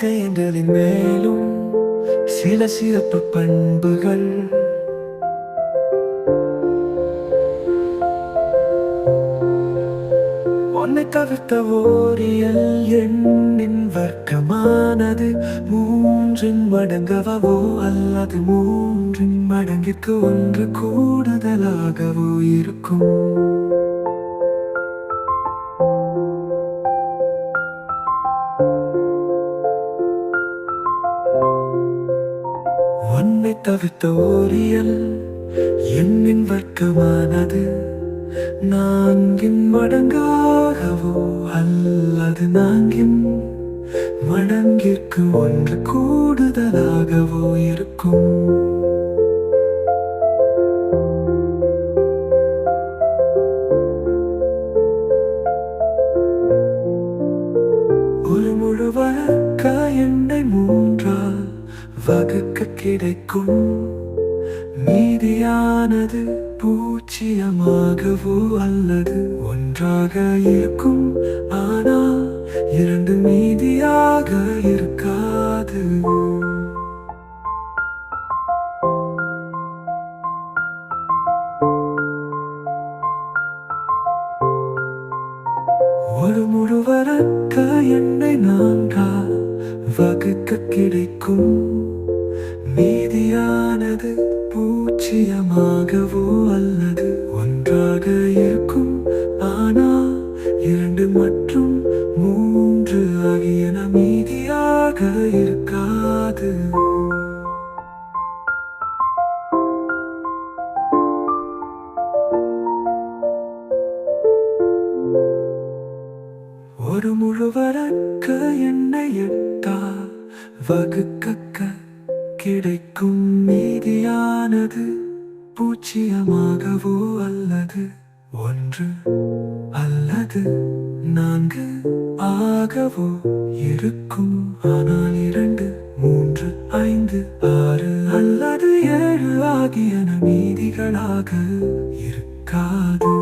வாழ்க்கை என்றதின் மேலும் சில சிறப்பு பண்புகள். ஒன்னை தவிர்த்த ஓரியல் எண்ணின் வர்க்கமானது மூன்றின் மடங்கவோ அல்லது மூன்றின் மடங்கிற்கு ஒன்று கூடுதலாகவோ இருக்கும். ஒன்னை தவிர்த்த ஓரியல் எண்ணின் வர்க்கமானது நான்கின் மடங்காகவோ அல்லது நான்கின் மடங்கிற்கு ஒன்று கூடுதலாகவோ இருக்கும். ஒரு முழு வர்க்க எண்ணை மூன்றால் வகுக்க கிடைக்கும். மீதியானது பூஜ்ஜியமாகவோ அல்லது ஒன்றாக இருக்கும். ஆனால் இரண்டு மீதியாக இருக்காது. ஒரு முழு வர்க்க எண்ணை நான்கால் வகுக்க கிடைக்கும். மீதியானது பூஜ்ஜியமாகவோ அல்லது ஒன்றாக இருக்கும். ஆனால் இரண்டு மற்றும் மூன்று ஆகியன மீதியாக இருக்காது. ஒரு முழு வர்க்க எண்ணை எட்டால் வகுக்க கிடைக்கும். மீதியானது பூஜ்ஜியமாகவோ அல்லது ஒன்று அல்லது நான்கு ஆகவோ இருக்கும். ஆனால் இரண்டு மூன்று ஐந்து ஆறு அல்லது ஏழு ஆகியன மீதிகளாக இருக்காது.